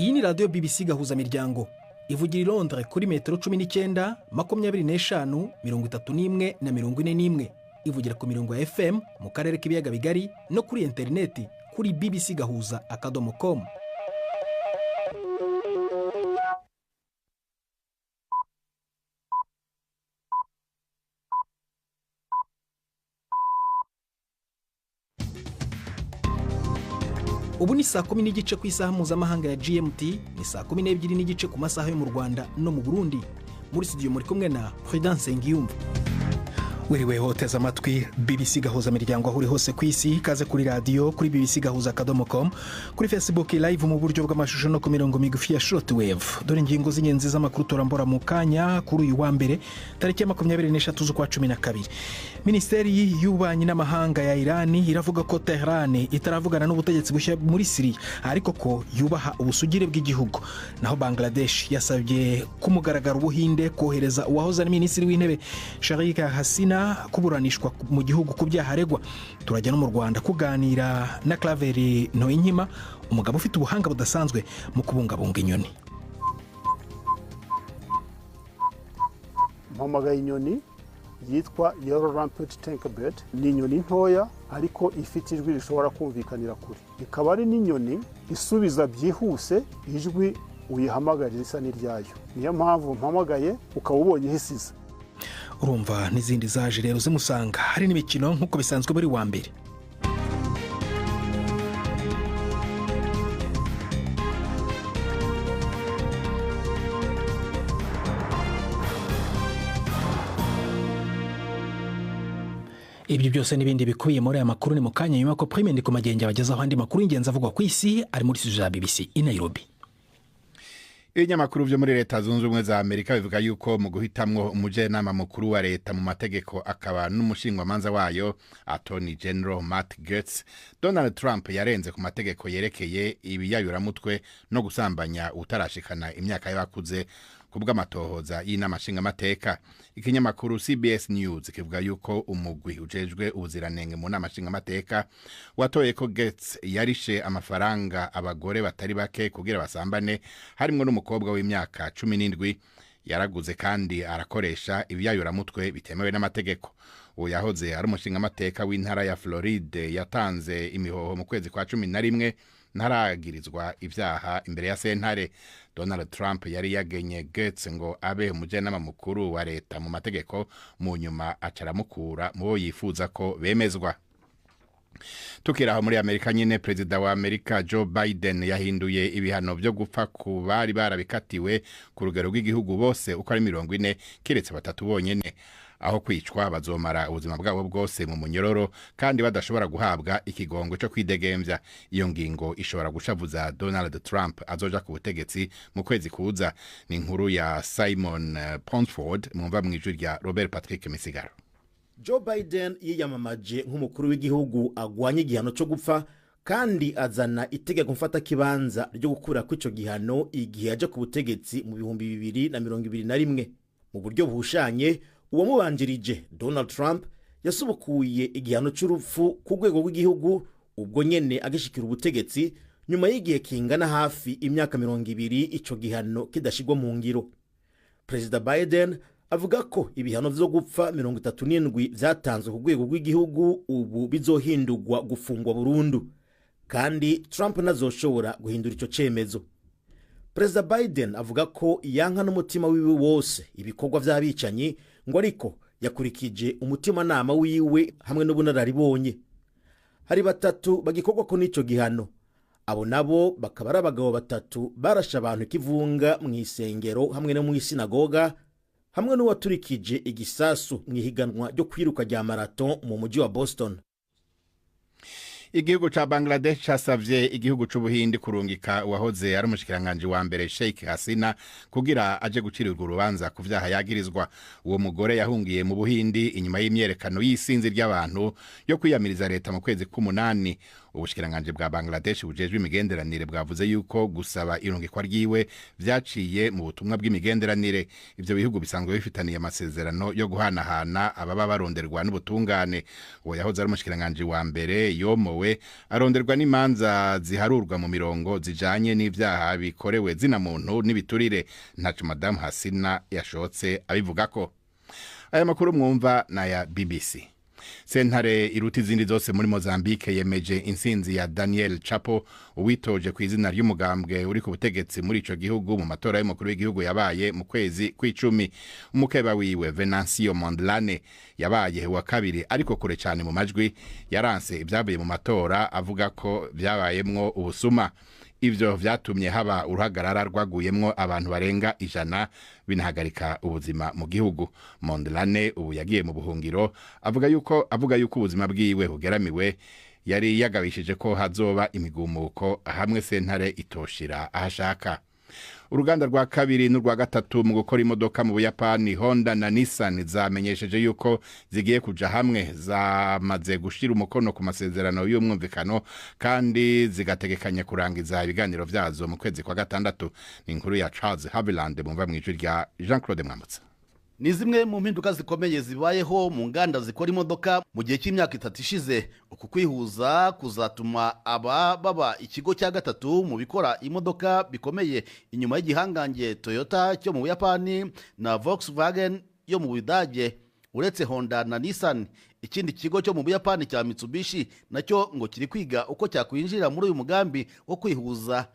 Iyi ni radiyo BBC gahuza miryango ivugira i Londres kuri metero 19, 25, 31 na 41. Ivugira ku mirongo ya FM mu karere k'ibiyaga bigari no kuri interineti kuri bbcgahuza.com. Ubu ni saa 10 n'igice ku isaha mpuzamahanga ya GMT, ni saa 12 n'igice ku masaha yo mu Rwanda no mu Burundi. Muri studio muri kumwe na Prudence Ngiyumva. Wiriwe hoteza amatwi BBC gahuza miryango aho uri hose ku isi, kaze kuri radio kuri bbcgahuza.com, kuri Facebook live mu buryo bw'amashusho no ku mirongo migufi ya shortwave. Dore ingingo z'ingenzi z'amakuru turambora mu kanya kuri uyu wa mbere tariki ya 23 z'ukwa 12. Minisiteri y'ububanyi n'amahanga ya Iran iravuga ko Tehran itaravugana n'ubutegetsi bushya muri Syria, ariko ko yubaha ubusugire bw'igihugu. Naho Bangladesh yasabye kumugaragara Ubuhinde kohereza uwahoze ari minisitiri w'intebe Sheikh Hasina kuburanishwa mu gihugu ku byaha aregwa. Turajya no mu Rwanda kuganira na Claver Ntoyinkima, umugabo ufite ubuhanga budasanzwe mu kubungabunga inyoni. Mpamagaye inyoni yitwa Yellow Rampant Tinkerbird. Ni inyoni ntoya ariko ifite ijwi rishobora kumvikanira kure. Ikaba ari n'inyoni isubiza byihuse ijwi uyihamagarira risa n'iryayo. Niyo mpamvu mpamagaye ukaba ubonye hisiza. Urumva n'izindi zaje rero zimusanga. Hari n'imikino nk'uko bisanzwe buri wa mbere. Ibyo byose n'ibindi bikubiye muri aya makuru ni mu kanya nyuma ko Prime ndi ku magenge abagezaho andi makuru y'ingenzi avugwa ku isi ari muri studio ya BBC i Nairobi. Ibinyamakuru byo muri Leta Zunze Ubumwe za Amerika bivuga yuko mu guhitamwo umujenama mukuru wa leta mu mategeko akaba n'umushingwamanza wayo Attorney General Matt Gaetz, Donald Trump yarenze ku mategeko yerekeye ibiyayuramutwe no gusambanya utarashikana imyaka y'abakuze kubw'amatohoza y'inamashinga mateka. Ikinyamakuru CBS News kivuga yuko umugwi ujejwe ubuziranenge mu namashinga mateka watoye ko Gaetz yarishe amafaranga abagore batari bake kugira basambane, harimwo n'umukobwa w'imyaka 17. Yaraguze kandi arakoresha ibiyayuramutwe bitemewe n'amategeko. Uwo yahoze ari umushinga mateka w'intara ya Floride yatanze imihoho mu kwezi kwa 11 ntaragirizwa ivyaha imbere ya sentare. Donald Trump yari yagenye Gaetz ngo abe umujenama mukuru wa leta mu mategeko, mu nyuma acaramukura mu bo yifuza ko bemezwa. Tukiraho muri Amerika nyine, Perezida wa Amerika Joe Biden yahinduye ibihano byo gupfa ku bari barabikatiwe ku rugero rw'igihugu bose uko ari 40 kiretse 3 bonyene. Aho kwicwa bazomara ubuzima bwabo bwose mu munyororo kandi badashobora guhabwa ikigongo cyo kwidegemvya. Iyo ngingo ishobora gushavuza Donald Trump azoja ku butegetsi mu kwezi kuza. Ni inkuru ya Simon Ponsford mumva mu ijwi rya Robert Patrick Misigaro. Joe Biden yiyamamaje nk'umukuru w'igihugu agwanye igihano cyo gupfa kandi azana itegeko mfata kibanza ryo gukura kw'ico gihano igihe aje ku butegetsi mu 2021. Mu buryo buhushanye, uwo mubanjirije Donald Trump yasubukuye igihano cy'urupfu ku rwego rw'igihugu ubwo nyene agishikira ubutegetsi nyuma y'igihe kingana hafi imyaka 20 ico gihano kidashigwa mu ngiro. President Biden avuga ko ibihano vyo gupfa 37 vyatanzwe ku rwego rw'igihugu ubu bizohindurwa gufungwa burundu, kandi Trump nazoshobora guhindura ico cemezo. President Biden avuga ko yanka n'umutima wiwe wose ibikorwa vy'abicanyi, ngo ariko yakurikije umutima nama wiwe hamwe n'ubunararibonye. Hari 3 bagikorwa ko n'ico gihano. Abo nabo bakaba ari abagabo 3 barasha abantu kivunga mu isengero hamwe no mu isinagoga, hamwe n'uwaturikije igisasu mu ihiganwa ryo kwiruka rya marathon mu mujyi wa Boston. Igihugu cha Bangladesh casavye igihugu c'Ubuhindi kurungika uwahoze ari umushikiranganje wa mbere Sheikh Hasina kugira aje gucirirwa urubanza ku vyaha yagirizwa. Uwo mugore yahungiye mu Buhindi inyuma y'imyerekano y'isinzi ry'abantu yo kwiyamiriza leta mu kwezi k'8. Ubushikiranganje bwa Bangladesh bujejwe imigenderanire bwavuze yuko gusaba irungikwa ryiwe vyaciye mu butumwa bw'imigenderanire. Ivyo bihugu bisanzwe bifitaniye amasezerano yo guhanahana ababa baronderwa n'ubutungane. Uwo yahoze ari umushikiranganje wa mbere yomo yatowe aronderwa n'imanza ziharurwa mu mirongo zijanye n'ivyaha bikorewe zina muntu n'ibiturire. Ntaco Madame Hasina yashotse abivuga ko. Aya makuru mwumva na ya BBC. Sentare iruti zindi zose muri Mozambique yemeje insinzi ya Daniel Chapo uwitoje ku izina ry'umugambwe uri ku butegetsi muri ico gihugu mu matora y'umukuru w'igihugu yabaye mu kwezi kw'icumi. Umukeba wiwe Venancio Mondlane yabaye wa kabiri ariko kure cyane mu majwi, yaranse ibyavuye mu matora avuga ko byabayemwo ubusuma. Ivyo vyatumye haba uruhagarara rwaguyemwo abantu barenga 100 binahagarika ubuzima mu gihugu. Mondlane ubu yagiye mu buhungiro avuga yuko ubuzima bwiwe bugeramiwe. Yari yagabishije ko hazoba imigumuko hamwe sentare itoshira ahashaka. Uruganda rwa kabiri n'urwa gatatu mu gukora imodoka mu Buyapani, Honda na Nissan, zamenyesheje yuko zigiye kuja hamwe, zamaze gushira umukono ku masezerano y'umwumvikano kandi zigategekanya kurangiza ibiganiro vyazo mu kwezi kwa gatandatu. Ni inkuru ya Charles Haviland bumva mu ijwi rya Jean-Claude Mwambutsa. Ni zimwe mu mpinduka zikomeye zibayeho mu nganda zikora imodoka mu gihe cy'imyaka 3 ishize. Uku kwihuza kuzatuma baba ikigo cya gatatu mu bikora imodoka bikomeye inyuma y'igihangange Toyota cyo mu Buyapani na Volkswagen yo mu Budage. Uretse Honda na Nissan, ikindi kigo cyo mu Buyapani cya Mitsubishi nacyo ngo kiri kwiga uko cyakwinjira muri uyu mugambi wo kwihuza,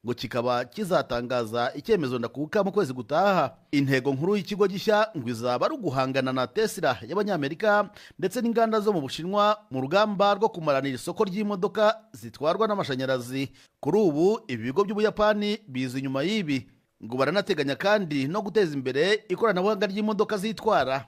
ngo kikaba kizatangaza icyemezo ndakuka mu kwezi gutaha. Intego nkuru y'ikigo gishya ngo izaba ari uguhangana na Tesla y'Abanyamerika ndetse n'inganda zo mu Bushinwa mu rugamba rwo kumaranira isoko ry'imodoka zitwarwa n'amashanyarazi. Kuri ubu ibi bigo by'Ubuyapani biza inyuma y'ibi, ngo baranateganya kandi no guteza imbere ikoranabuhanga ry'imodoka zitwara.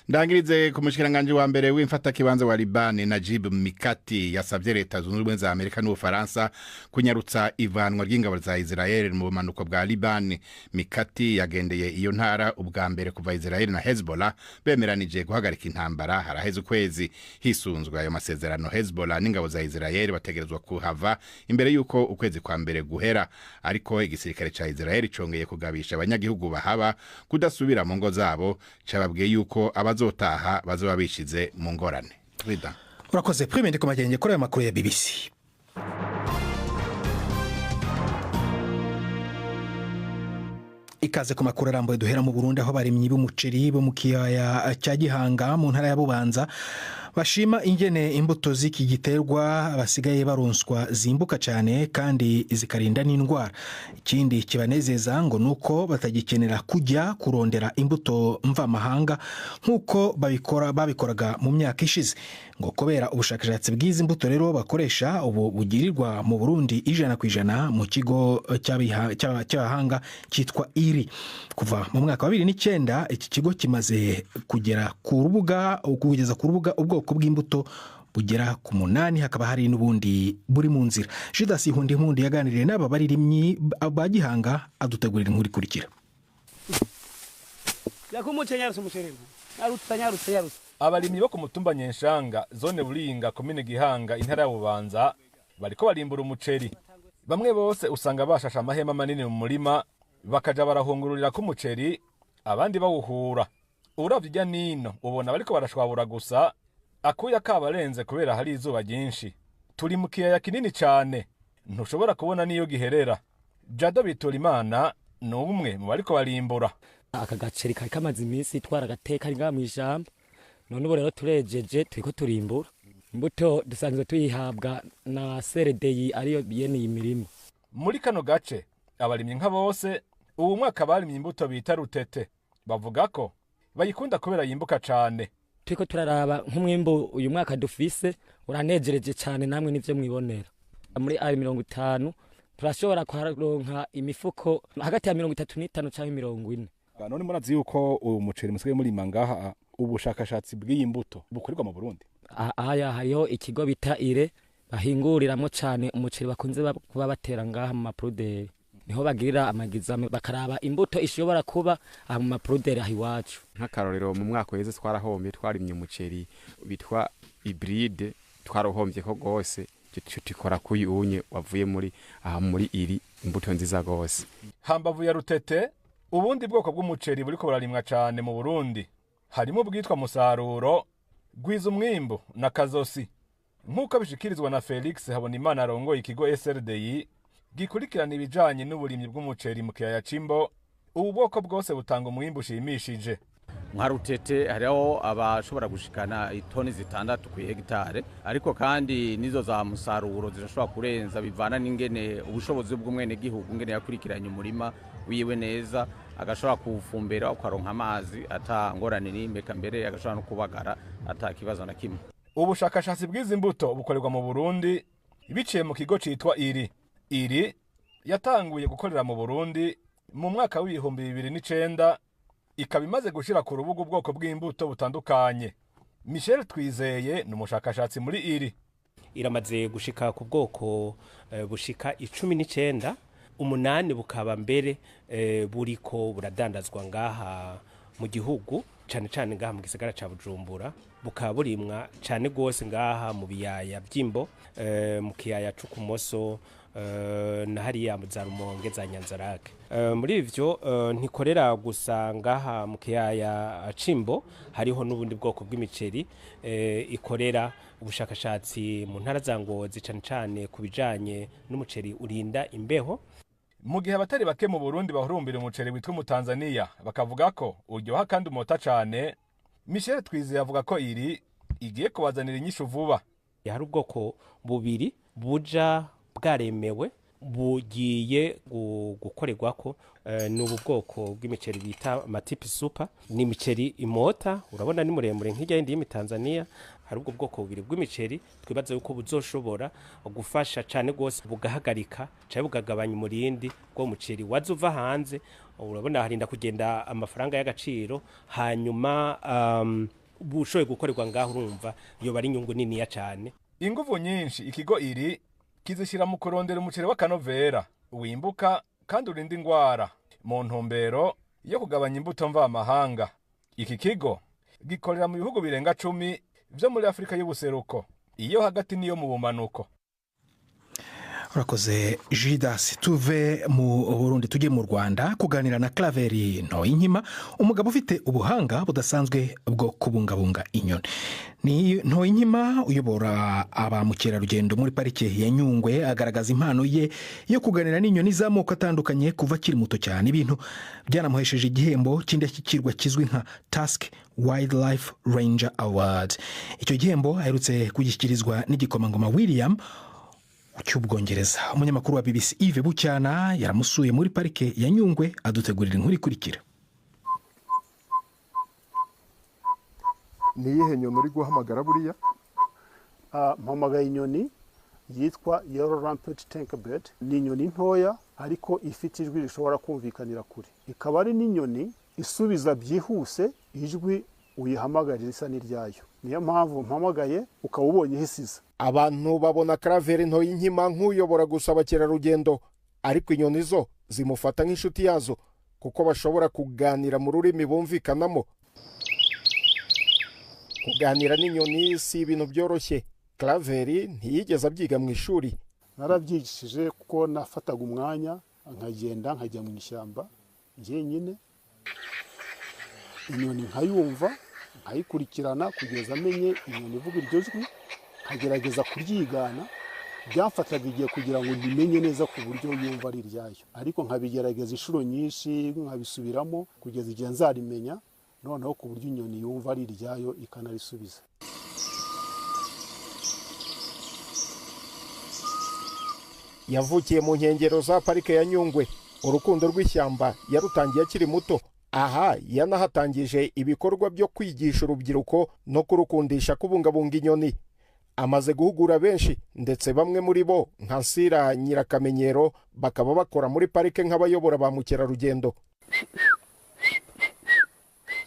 Ndangirize ku mushikiranganje wa mbere w'imfata kibanza wa Liban Najib Mikati yasavye leta zunze ubumwe za Amerika n'Ubufaransa kunyarutsa ivanwa ry'ingabo za Israel mu bumanuko bwa Liban. Mikati yagendeye iyo ntara ubwa mbere kuva Israel na Hezbollah bemeranije guhagarika intambara haraheze ukwezi. Hisunzwe ayo masezerano, Hezbollah n'ingabo za Israel bategerezwa kuhava imbere yuko ukwezi kwa mbere guhera, ariko igisirikare ca Israel congeye kugabisha abanyagihugu bahaba kudasubira mu ngo zabo, cababwiye yuko abazotaha bazoba bishize mu ngorane. Rida urakoze Prime ndi kumagenge kuri aya makuru ya BBC. Ikaze ku makuru arambuye duhera mu Burundi, aho barimyi b'umuceri bo mu kiyaya cya Gihanga mu ntara ya Bubanza bashima ingene imbuto z'iki giterwa basigaye baronswa zimbuka cyane kandi zikarinda n'indwara. Ikindi kibanezeza ngo nuko batagikenera kujya kurondera imbuto mvamahanga nk'uko babikoraga mu myaka ishize, ngo kubera ubushakashatsi bw'izi mbuto rero bakoresha ubu bugirirwa mu Burundi 100% mu kigo cy'abahanga cyitwa IRI. Kuva mu mwaka wa 2009 iki kigo kimaze kugera ku rubuga kugeza ku rubuga ubwoko bw'imbuto bugera ku 8, hakaba hari n'ubundi buri mu nzira. Judas Hundimundi yaganiriye n'aba baririmyi ba Gihanga adutegurira inkuru ikurikira. Abarimyi bo ku mutumba Nyenshanga zone Buringa komine Gihanga intara ya Bubanza bariko barimbura umuceri. Bamwe bose usanga bashasha amahema manini mu murima bakaja barahungururira ku muceri, abandi bawuhura. Uravye ijya nino ubona bariko barashwabura gusa, akuya kabarenze kubera hari izuba ryinshi. Turi mu kiyaya kinini cyane ntushobora kubona niyo giherera. Jado Bitorimana ni umwe mu bariko barimbura. Aka gaceri kari kamaze iminsi twaragateka ari ngaha mw'ijambo, none ubu rero turejeje turiko turimbura. Imbuto dusanzwe tuyihabwa na CRDI ariyo yene imirimo. Muri kano gace abarimyi nka bose ubu mwaka barimye imbuto bita rutete, bavuga ko bayikunda kubera yimbuka cyane. Turiko turaraba nk'umwimbo uyu mwaka dufise uranejereje cyane, namwe nivyo mwibonera. Muri R50 turashobora kuronka imifuko hagati ya 35 canke 40. None murazi yuko umuceri musigaye muri mangaha ubushakashatsi bw'imbuto bukorerwa mu Burundi. Aya hariho ikigo bita IRE bahinguriramwo cyane umuceri bakunze kuba batera ngaha mu mapruderi. Niho bagirira amagizame bakaraba imbuto ishobora kuba mu mapruderi ahiwacu. Nk'akarorero mu mwaka weze twarahombye twarimye umuceri bitwa hybride, twarohombye ko gose tukora kuyunye wavuye muri iri imbuto nziza gose. Hambavu ya rutete ubundi bwoko bw'umuceri buriko burarimwa cyane mu Burundi harimo bwitwa musaruro, gwiza umwimbo na kazosi. nk'uko bishikirizwa na Felix Habonimana arongoye ikigo SRDI gikurikirana ibijanye n'uburimyi bw'umuceri mu kiyaya c'Imbo. Ubu bwoko bwose butanga umwimbu ushimishije. nka Rutete hariho abashobora gushikana itoni 6 ku hegitare, ariko kandi nizo za musaruro zirashobora kurenza bivana n'ingene ubushobozi bw'umwene gihugu ngene yakurikiranye umurima wiwe neza, agashobora kufumbera ukaronka amazi atangorane n'imbeka, mbere agashobora no kubagara atakibazo na kimwe. Ubushakashatsi bw'izi mbuto bukorerwa mu Burundi biciye mu kigo citwa iri yatanguye gukorera mu Burundi mu mwaka w'2009, ikaba imaze gushira ku rubuga ubwoko bw'imbuto butandukanye. Michel Twizeye ni umushakashatsi muri iramaze gushika ku bwoko bushika 19, 8 bukaba mbere buriko buradandazwa ngaha mu gihugu, cyane cyane ngaha mu gisagara ca Bujumbura, bukaba burimwa cyane gose ngaha mu biyaya by'Imbo, mu kiyaya c'Ukumoso na hariya za Rumonge za Nyanzarake. Muri ivyo ntikorera gusa ngaha mu kiyaya c'Imbo, hariho n'ubundi bwoko bw'imiceri ikorera ubushakashatsi mu ntara za Ngozi, cyane cyane kubijanye n'umuceri urinda imbeho. Mu gihe abatari bake mu Burundi bahurumbira umuceri witwa mu Tanzania bakavuga ko uryoha kandi umota cyane, Michel Twize yavuga ko igiye kubazanira inyishu vuba. Hari ubwoko bubiri buja bwaremewe bugiye gukorerwako, n'ubu bwoko bw'imiceri bita Matipi Super. Ni imiceri imota, urabona ni muremure nk'ijya yindi y'Itanzania. Hari ubwo bwoko bubiri bw'imiceri twibaza yuko buzoshobora gufasha cyane gose bugahagarika cyane bugagabanya umurindi bwo muceri wazuva hanze. Urabona harinda kugenda amafaranga y'agaciro, hanyuma bushoye gukorerwa ngaho urumva iyo bari inyungu nini ya cyane. Inguvu nyinshi ikigo kizishira mu kurondera umuceri w'akanovera wimbuka kandi urinda ingwara mu ntumbero yo kugabanya imbuto mva amahanga. Iki kigo gikorera mu bihugu birenga 10 byo muri Afrika y'ubuseruko, iyo hagati niyo mu bumanuko. Urakoze Judas. Tuve mu Burundi tujye mu Rwanda kuganira na Claver Ntoyinkima, umugabo ufite ubuhanga budasanzwe bwo kubungabunga inyoni. Ni Ntoyinkima uyobora aba mukerarugendo muri parike ya Nyungwe, agaragaza impano ye yo kuganira n'inyoni z'amoko atandukanye kuva akiri muto cyane. Ibintu byanamuhesheje igihembo cy'indashyikirwa kizwi nka Tusk Wildlife Ranger Award. Icyo gihembo aherutse kugishyikirizwa n'igikomangoma William cy'Ubwongereza. Umunyamakuru wa BBC Yves Bucyana yaramusuye muri parike ya Nyungwe adutegurira inkuru ikurikira. Ni iyihe nyoni uri guhamagara buriya? Mpamagaye inyoni yitwa Yellow Rumpet Tinkerbird. Ni inyoni ntoya ariko ifite ijwi rishobora kumvikanira kure. Ikaba ari n'inyoni isubiza byihuse ijwi uyihamagarira isa n'iryayo. Niyo mpamvu mpamagaye ukaba ubonye hisiza. Abantu babona Claver Ntoyinkima nk'uyobora gusa abakerarugendo, ariko inyoni zo zimufata nk'inshuti yazo kuko bashobora kuganira mu rurimi bumvikanamo. Kuganira n'inyoni si ibintu byoroshye. Claver ntiyigeze abyiga mu ishuri. Narabyigishije kuko nafataga umwanya nkagenda nkajya mu ishyamba njyenyine, inyoni nkayumva nkayikurikirana kugeza amenye inyoni ivuga iryo jwi, nkagerageza kuryigana. Byamfataga igihe kugira ngo ndimenye neza ku buryo yumva ari iryayo, ariko nkabigerageza inshuro nyinshi nkabisubiramo kugeza igihe nzarimenya noneho ku buryo inyoni yumva ari iryayo ikanarisubiza. Yavukiye mu nkengero za parike ya Nyungwe. Urukundo rw'ishyamba yarutangiye akiri muto. Aha yanahatangije ibikorwa byo kwigisha urubyiruko no kurukundisha kubungabunga inyoni. Amaze guhugura benshi, ndetse bamwe muri bo nka Nsira Nyirakamenyero bakaba bakora muri parike nk'abayobora ba mukerarugendo.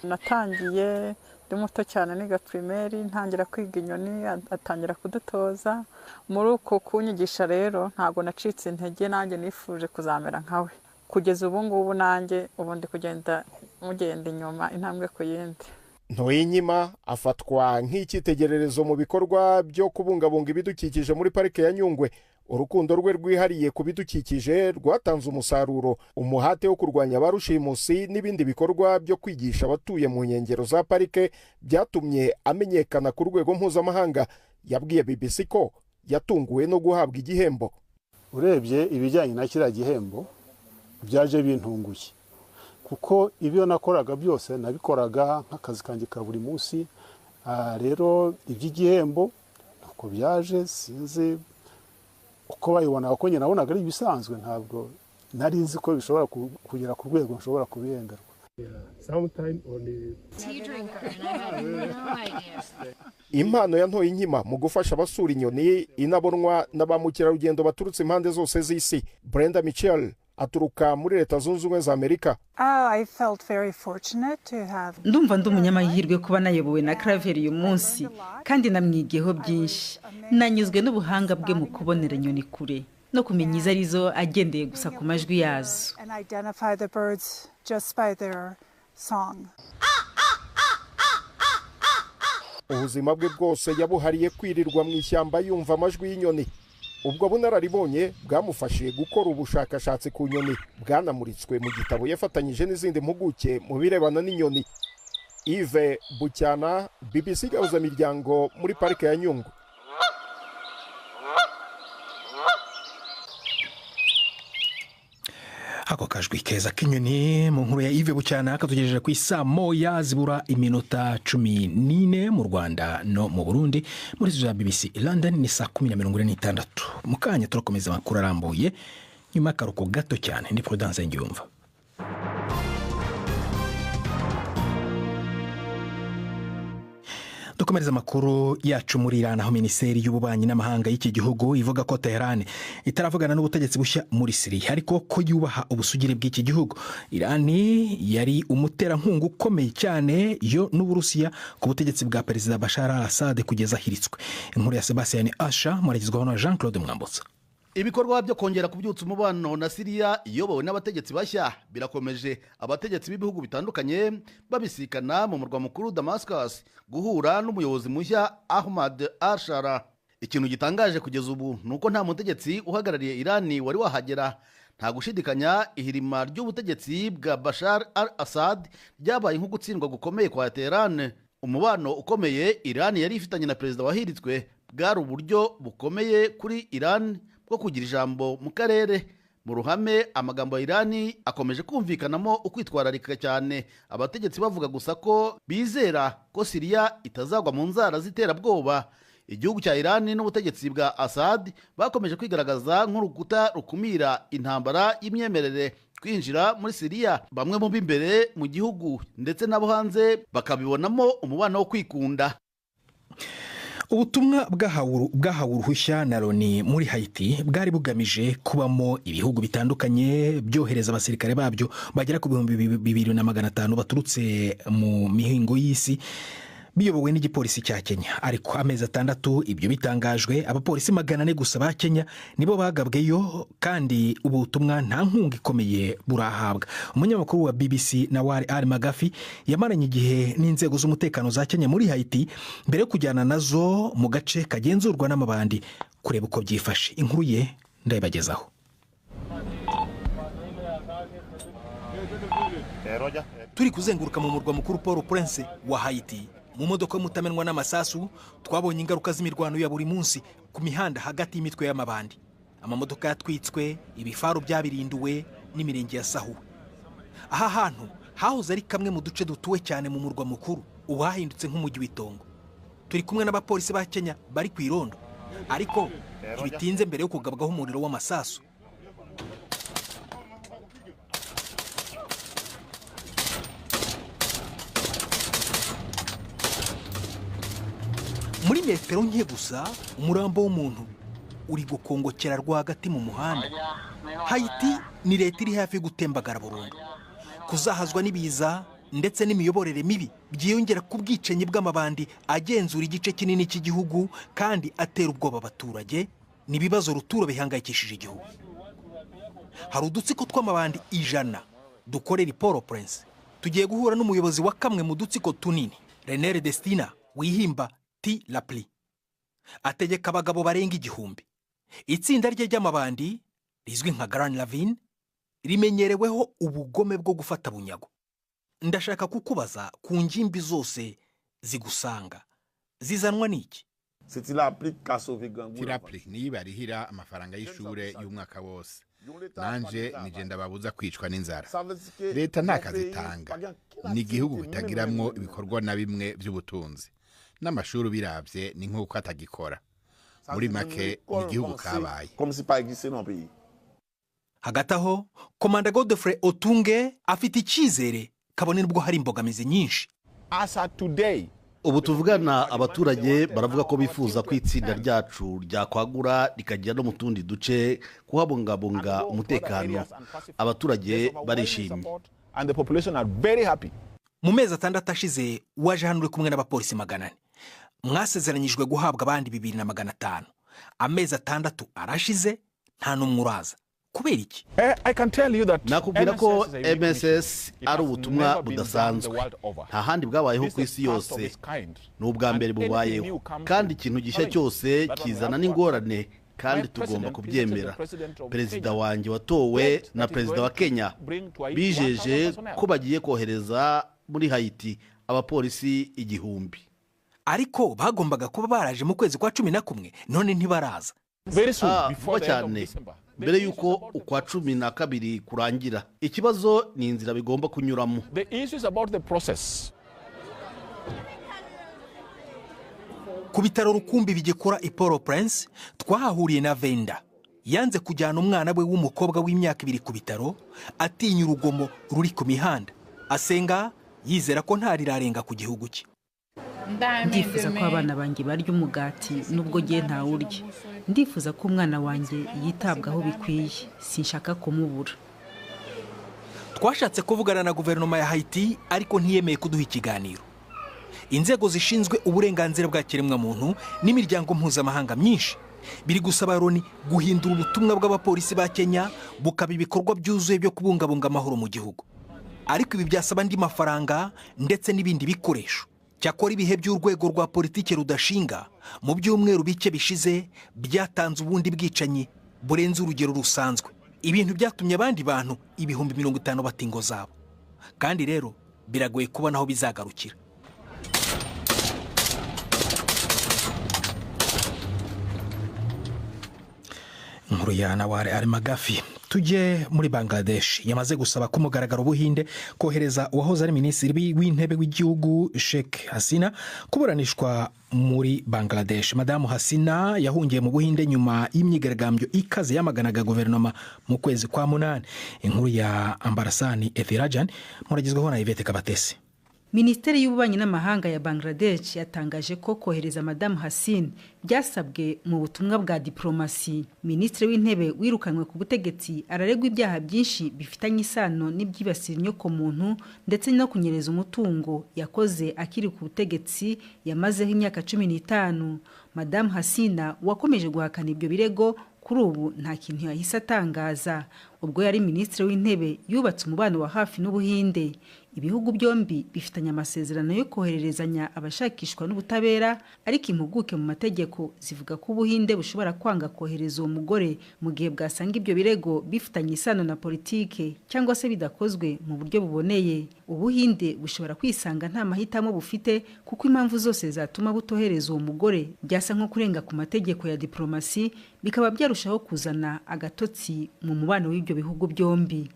Natangiye ndi muto cyane niga primaire, ntangira kwiga inyoni, atangira kudutoza. Muri uko kunyigisha rero ntago nacitse intege, nanjye nifuje kuzamera nkawe. Kugeza ubu ngubu nanjye ubundi kugenda mugenda inyuma intambwe ku yindi. Ntoyinkima afatwa nk'icyitegererezo mu bikorwa byo kubungabunga ibidukikije muri parike ya Nyungwe. Urukundo rwe rwihariye ku bidukikije rwatanze umusaruro. Umuhate wo kurwanya barushimusi n'ibindi bikorwa byo kwigisha abatuye mu nkengero za parike byatumye amenyekana ku rwego mpuzamahanga. yabwiye BBC ko yatunguwe no guhabwa igihembo. Urebye ibijyanye na kiriya gihembo byaje bintunguye kuko ibyo nakoraga byose nabikoraga nk'akazi kanjye ka buri munsi. Rero iby'igihembo uko byaje sinzi uko bayibona, kuko nyine nabonaga ari ibisanzwe, ntabwo nari nzi ko bishobora kugera ku rwego nshobora kubihenderwa. Impano ya Ntoye Inkima mu gufasha abasura inyoni inabonwa na ba mukerarugendo baturutse impande zose z'isi. Brenda Mitchell aturuka muri Leta Zunze Ubumwe za Amerika. Ndumva ndi umunyamahirwe kuba nayobowe na Claver uyu munsi, kandi namwigiyeho byinshi. Nanyuzwe n'ubuhanga bwe mu kubonera inyoni kure no kumenya izo arizo agendeye gusa ku majwi yazo. Ubuzima bwe bwose yabuhariye kwirirwa mu ishyamba yumva amajwi y'inyoni. Ubwo bunararibonye bwamufashije gukora ubushakashatsi ku nyoni bwanamuritswe mu gitabo yafatanyije n'izindi mpuguke mu birebana n'inyoni. Yves Bucyana, BBC Gahuzamiryango muri Parike ya Nyungwe. Ako kajwi keza k'inyoni mu nkuru ya Yves Bucyana katugejeje ku isaa moya zibura iminota 14 mu Rwanda no mu Burundi. Muri studio ya BBC London ni saa 10:46. Mu kanya turakomeza amakuru arambuye nyuma y'akaruhuko gato cyane. Ndi Prudence Ngiyumva. Dukomereza amakuru yacu muri Iran, aho Minisiteri y'Ububanyi n'Amahanga y'iki gihugu ivuga ko Tehran itaravugana n'ubutegetsi bushya muri Syria, ariko ko yubaha ubusugire bw'iki gihugu. Iran yari umuterankunga ukomeye cyane yo n'Uburusiya ku butegetsi bwa Perezida Bashar al-Assad kugeza ahiritswe. Inkuru ya Sebastian Asha muragizwaho na Jean-Claude Mwambutsa. Ibikorwa byo kongera kubyutsa umubano na Syria iyobowe n'abategetsi bashya birakomeje. Abategetsi b'ibihugu bitandukanye babisikana mu murwa mukuru Damascus guhura n'umuyobozi mushya Ahmad al-Shara. Ikintu gitangaje kugeza ubu nuko nta mutegetsi uhagarariye Iran wari wahagera. Nta gushidikanya ihirima ry'ubutegetsi bwa Bashar al-Assad ryabaye nko gutsindwa gukomeye kwa Tehran. Umubano ukomeye Iran yari ifitanye na perezida wahiritswe bwari uburyo bukomeye kuri Iran bwo kugira ijambo mu karere. Mu ruhame amagambo ya Irani akomeje kumvikanamo ukwitwararika cyane, abategetsi bavuga gusa ko bizera ko Syria itazagwa mu nzara ziterabwoba. Igihugu cya Irani n'ubutegetsi bwa Assad bakomeje kwigaragaza nk'urukuta rukumira intambara y'imyemerere kwinjira muri Syria. Bamwe mu b'imbere mu gihugu ndetse n'abo hanze bakabibonamo umubano wo kwikunda. Ubutumwa bwahawe uruhushya na Loni muri Haiti bwari bugamije kubamo ibihugu bitandukanye byohereza abasirikare babyo bagera ku 2,500 baturutse mu mihingo y'isi, biyobowe n'igipolisi cya Kenya. Ariko amezi 6 ibyo bitangajwe, abapolisi 400 gusa ba Kenya nibo bagabweyo, kandi ubutumwa nta nkunga ikomeye burahabwa. Umunyamakuru wa BBC Nawari Al-Magafi yamaranye igihe n'inzego z'umutekano za Kenya muri Haiti mbere yo kujyana nazo mu gace kagenzurwa n'amabandi kureba uko byifashe. Inkuru ye ndayibagezaho. Turi kuzenguruka mu murwa mukuru Port-au-Prince wa Haiti. Mu modoka mutamenwa n'amasasu twabonye ingaruka z'imirwano ya buri munsi ku mihanda hagati y'imitwe y'amabandi. Amamodoka yatwitswe, ibifaru byabirinduwe n'imirenge yasahuwe. Aha hantu hahoze ari kamwe mu duce dutuwe cyane mu murwa mukuru, ubahindutse nk'umujyi w'itongo. Turi kumwe n'abapolisi ba Kenya bari ku irondo, ariko ntibitinze mbere yo kugabwaho umuriro w'amasasu. Muri metero nke gusa umurambo w'umuntu uri gukongokera rwagati mu muhanda. Haiti ni leta iri hafi gutembagara burundu. Kuzahazwa n'ibiza ndetse n'imiyoborere mibi byiyongera ku bwicanyi bw'amabandi agenzura igice kinini cy'igihugu kandi atera ubwoba abaturage. Ni ibibazo ruturo bihangayikishije igihugu. Hari udutsiko tw'amabandi 100 dukorera Port-au-Prince. Tugiye guhura n'umuyobozi wa kamwe mu dutsiko tunini, Renere Destina wihimba La Pli. Ategeka abagabo barenga 1000. Itsinda rye ry'amabandi rizwi nka Grand Lavine rimenyereweho ubugome bwo gufata bunyago. Ndashaka kukubaza, ku ngimbi zose zigusanga zizanwa n'iki? Tirapli niyo barihira amafaranga y'ishure y'umwaka wose. Nanje nije ndababuza kwicwa n'inzara. Leta nta kazi itanga. Ni igihugu kitagiramwo ibikorwa na bimwe by'ubutunzi. N'amashuri biravye ni nk'uko atagikora. Muri make ni igihugu kabaye. Hagati aho Komanda Godfrey Otunge afite icyizere kabone nubwo hari imbogamizi nyinshi. Ubu tuvugana abaturage baravuga ko bifuza ko itsinda ryacu ryakwagura rikajya no mu tundi duce kuhabungabunga umutekano. Abaturage barishimye. Mu mezi 6 ashize waje hano uri kumwe n'abapolisi 400. Mwasezeranyijwe guhabwa abandi 2500. Amezi 6 arashize nta numwe uraza. Kubera iki? Nakubwira ko MSS ari ubutumwa budasanzwe. Nta handi bwabayeho ku isi yose. N'ubwa mbere bubayeho. Kandi ikintu gishya cyose kizana n'ingorane kandi tugomba kubyemera. Perezida wanjye watowe na perezida wa Kenya bijeje ko bagiye kohereza muri Haiti abapolisi 1000. Ariko bagombaga kuba baraje mu kwezi kwa 11 none ntibaraza. Vuba cyane mbere yuko ukwa 12 kurangira. Ikibazo ni inzira bigomba kunyuramo. Ku bitaro Rukumbi bigekora i Port-au-Prince twahahuriye na Venda. Yanze kujyana umwana we w'umukobwa w'imyaka 2 ku bitaro atinya urugomo ruri ku mihanda. Asenga yizera ko ntarirarenga ku gihugu cye. Ndifuza ko abana banjye barya umugati nubwo giye nta urya. Ndifuza ko umwana wanjye yitabwaho bikwiye. Sinshaka kumubura. Twashatse kuvugana na guverinoma ya Haiti ariko ntiyemeye kuduha ikiganiro. Inzego zishinzwe uburenganzira bwa kiremwamuntu n'imiryango mpuzamahanga myinshi biri gusaba Loni guhindura ubutumwa bw'abapolisi ba Kenya bukaba ibikorwa byuzuye byo kubungabunga amahoro mu gihugu. Ariko ibi byasaba andi mafaranga ndetse n'ibindi bikoresho. Cyakora ibihe by'urwego rwa politike rudashinga mu byumweru bike bishize byatanze ubundi bwicanyi burenze urugero rusanzwe. Ibintu byatumye abandi bantu 50,000 batingo zabo. Kandi rero biragoye kubona aho bizagarukira. Nkuru ya Naware Al-Magafi. Tujye muri Bangladesh yamaze gusaba ko mugaragara Ubuhinde kohereza uwahoze ari minisitiri w'intebe w'igihugu Sheikh Hasina kuburanishwa muri Bangladesh. Madamu Hasina yahungiye mu Buhinde nyuma y'imyigaragambyo ikaze yamaganaga guverinoma mu kwezi kwa 8. Inkuru ya Ambarasani Ethirajan muragizweho na Yvette Kabatesi. Minisiteri y'ububanyi n'amahanga ya Bangladesh yatangaje ko kohereza Madamu Hasina byasabwe mu butumwa bwa diplomasi. Minisitiri w'intebe wirukanwe ku butegetsi araregwa ibyaha byinshi bifitanye isano n'ibyibasira inyoko muntu ndetse no kunyereza umutungo yakoze akiri ku butegetsi yamazeho imyaka 15. Madamu Hasina wakomeje guhakana ibyo birego kuri ubu nta kintu yahise atangaza. Ubwo yari minisitiri w'intebe yubatse umubano wa hafi n'Ubuhinde. Ibihugu byombi bifitanye amasezerano yo kohererezanya abashakishwa n'ubutabera, ariko impuguke mu mategeko zivuga ko Ubuhinde bushobora kwanga kohereza uwo mugore mu gihe bwasanga ibyo birego bifitanye isano na politike cyangwa se bidakozwe mu buryo buboneye. Ubuhinde bushobora kwisanga nta mahitamo bufite kuko impamvu zose zatuma butohereza uwo mugore byasa nko kurenga ku mategeko ya diplomasi, bikaba byarushaho kuzana agatotsi mu mubano w'ibyo bihugu byombi.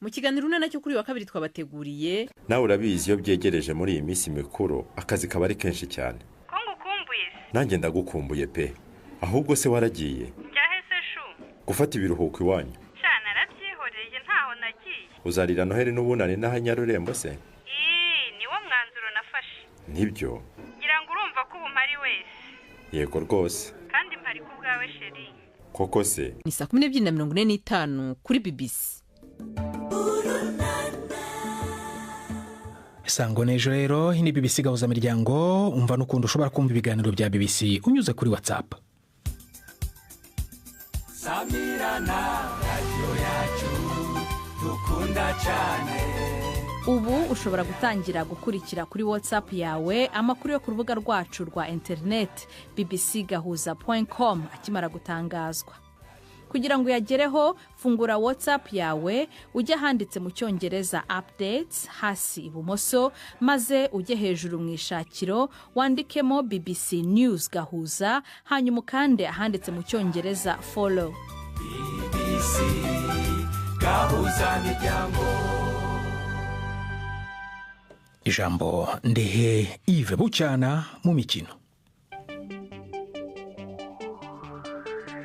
Mu kiganiro nacyo kuri wa kabiri twabateguriye. Nawe urabizi iyo byegereje muri iyi minsi mikuru akazi kaba ari kenshi cyane. Ko ngukumbuye? Nanjye ndagukumbuye pe. Ahubwo se waragiye? Njyahese shu. Gufata ibiruhuko iwanyu. Cyane arabyihoreye ntaho nagiye. Uzarira Noheli n'ubunani n'aha Nyarurembo se? Niwo mwanzuro nafashe. Nibyo. Ngira ngo urumva ko ubu mpari wese. Yego rwose. Kandi mpari ku bwawe sheri. Koko se? Ni 12:45 kuri BBC. Sango nejo rero ni BBC gahuza miryango umva n'ukundi ushobora kumva ibiganiro bya BBC unyuze kuri WhatsApp. Samirana radio yacu dukunda cyane. Ubu ushobora gutangira gukurikira kuri WhatsApp yawe amakuru yo ku rubuga rwacu rwa internet bbcgahuza.com akimara gutangazwa. kugira ngo uyagereho fungura WhatsApp yawe ujye ahanditse mu cyongereza updates hasi ibumoso maze ujye hejuru mu ishakiro wandikemo BBC News Gahuza hanyuma ukande ahanditse mu cyongereza follow. BBC Gahuza Miryango. Ijambo Ndehe Yves Bucyana mu mikino.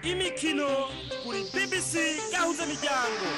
Imikino kuri BBC Gahuza Miryango.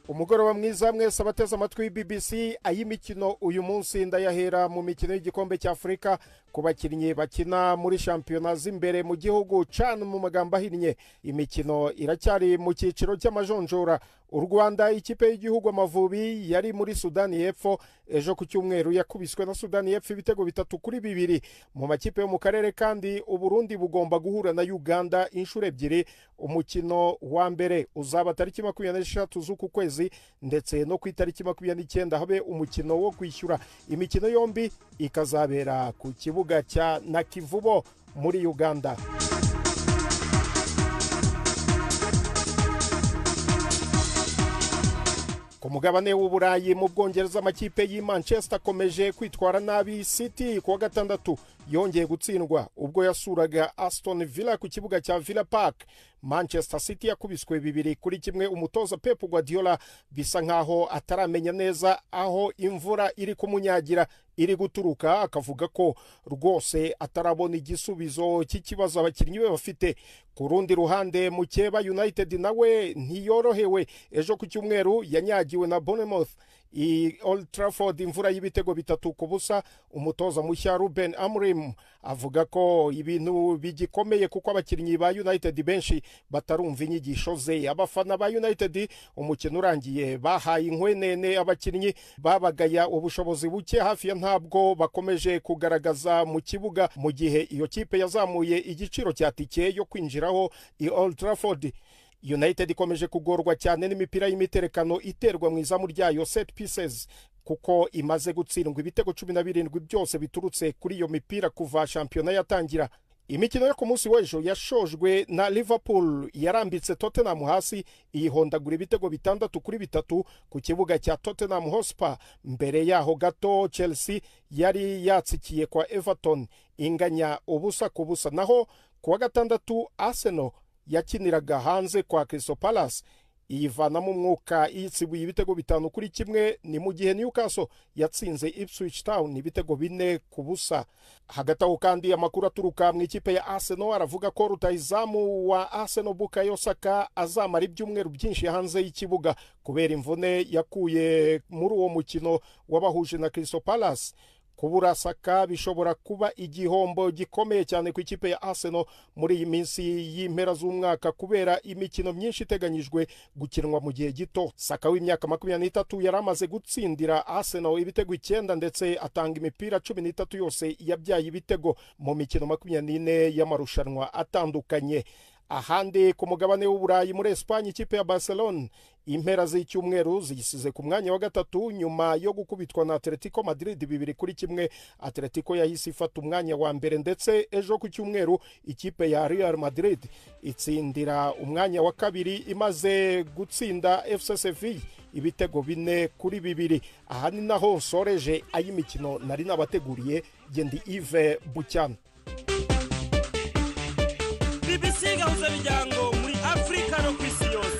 Umugoroba mwiza mwese abateze amatwi BBC ay'imikino uyu munsi ndayahera mu mikino y'igikombe cy'Afrika ku bakinnyi bakina muri shampiyona z'imbere mu gihugu CHAN mu magambo ahinnye. Imikino iracyari mu cyiciro cy'amajonjora. U Rwanda ikipe y'igihugu Amavubi yari muri Sudani y'Epfo ejo ku cyumweru yakubiswe na Sudani y'Epfo ibitego 3-2 mu makipe yo mu karere, kandi u Burundi bugomba guhura na Uganda inshuro ebyiri. Umukino wa mbere uzaba tariki 26 z'uku kwezi ndetse no ku itariki 29 habe umukino wo kwishyura. Imikino yombi ikazabera ku kibuga cya Nakivubo muri Uganda. Ku mugabane w'Uburayi mu Bwongereza amakipe y'i Manchester akomeje kwitwara nabi. City kuwa gatandatu yongeye gutsindwa ubwo yasuraga Aston Villa ku kibuga cya Villa Park. Manchester City yakubiswe 2-1. Umutoza Pep Guardiola bisa nkaho ataramenya neza aho imvura iri kumunyagira iri guturuka, akavuga ko rwose atarabona igisubizo cy'ikibazo abakinnyi be bafite. Ku rundi ruhande Mukeba United nawe ntiyorohewe ejo ku cyumweru yanyagiwe na Bournemouth i Old Trafford imvura y'ibitego 3-0. Umutoza mushya Ruben Amorim avuga ko ibintu bigikomeye kuko abakinnyi ba United benshi batarumva inyigisho ze. Abafana ba United umukino urangiye bahaye inkwenene abakinnyi babagaya ubushobozi buke hafi ya ntabwo bakomeje kugaragaza mu kibuga, mu gihe iyo kipe yazamuye igiciro cya tike yo kwinjiraho i Old Trafford. United ikomeje kugorwa cyane n'imipira y'imiterekano iterwa mu izamu ryayo set pieces, kuko imaze gutsindwa ibitego 17 byose biturutse kuri iyo mipira kuva shampiyona yatangira. Imikino yo ku munsi w'ejo yashojwe na Liverpool yarambitse Tottenham hasi iyihondagura ibitego 6-3 ku kibuga cya Tottenham Hotspur. Mbere yaho gato Chelsea yari yatsikiye kwa Everton inganya 0-0. Naho kuwa gatandatu Arsenal yakiniraga hanze kwa Crystal Palace iyivanamo umwuka iyitsibuye ibitego 5-1, ni mu gihe Newcastle yatsinze Ipswich Town ibitego 4-0. Hagati aho kandi amakuru aturuka mu ikipe ya Arsenal aravuga ko rutahizamu wa Arsenal Bukayo Saka azamara ibyumweru byinshi hanze y'ikibuga kubera imvune yakuye muri uwo mukino wabahuje na Crystal Palace. Kubura Saka bishobora kuba igihombo gikomeye cyane ku ikipe ya Arsenal muri iyi minsi y'impera z'umwaka kubera imikino myinshi iteganyijwe gukinwa mu gihe gito. Saka w'imyaka 23 yaramaze gutsindira Arsenal ibitego 9 ndetse atanga imipira 13 yose yabyaye ibitego mu mikino 24 y'amarushanwa atandukanye. Ahandi ku mugabane w'Uburayi muri Espagne ikipe ya Barcelona impera z'icyumweru zigisize ku mwanya wa gatatu nyuma yo gukubitwa na Atletico Madrid 2-1. Atletico yahise ifata umwanya wa mbere, ndetse ejo ku cyumweru ikipe ya Real Madrid itsindira umwanya wa kabiri imaze gutsinda FC Sevilla ibitego 4-2. Aha ni naho nsoreje ay'imikino nari nabateguriye. Gendi Yves Bucyana. BBC Gahuza Miryango muri Afrika no kwisi yose.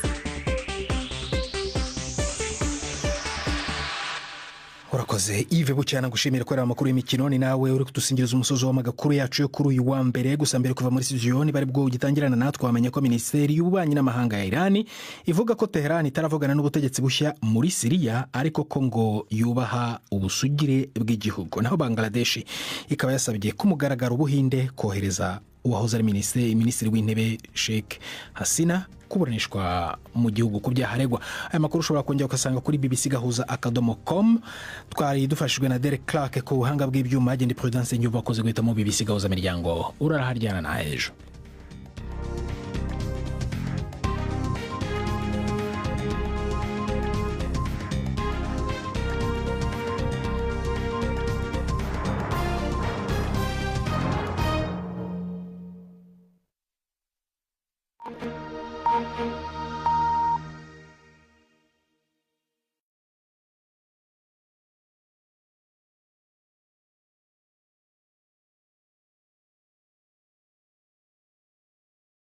Urakoze Yves Bucyana, gushimira ko ari amakuru y'imikino. Ni nawe uri kutusingiriza umusozo w'amagakuru yacu yo kuri uyu wa mbere. Gusa mbere kuva muri studio bari bwo gitangirana natwe wamenya ko Minisiteri y'Ububanyi n'Amahanga ya Iran ivuga ko Tehran itaravugana n'ubutegetsi bushya muri Syria, ariko ko ngo yubaha ubusugire bw'igihugu. Naho Bangladesh ikaba yasabye ku mugaragaro Ubuhinde kohereza uwahoze ari minisitiri w'intebe Sheikh Hasina kuburanishwa mu gihugu ku byaharegwa. Aya makuru ushobora kongera ukasanga kuri bbc-gahuza.com. Twari dufashijwe na Derek Clark ku buhanga bw'ibyuma. Agenda Prudence Nyuba wakoze guhitamo BBC Gahuza Miryango. Uraraharyana na ejo. Africa.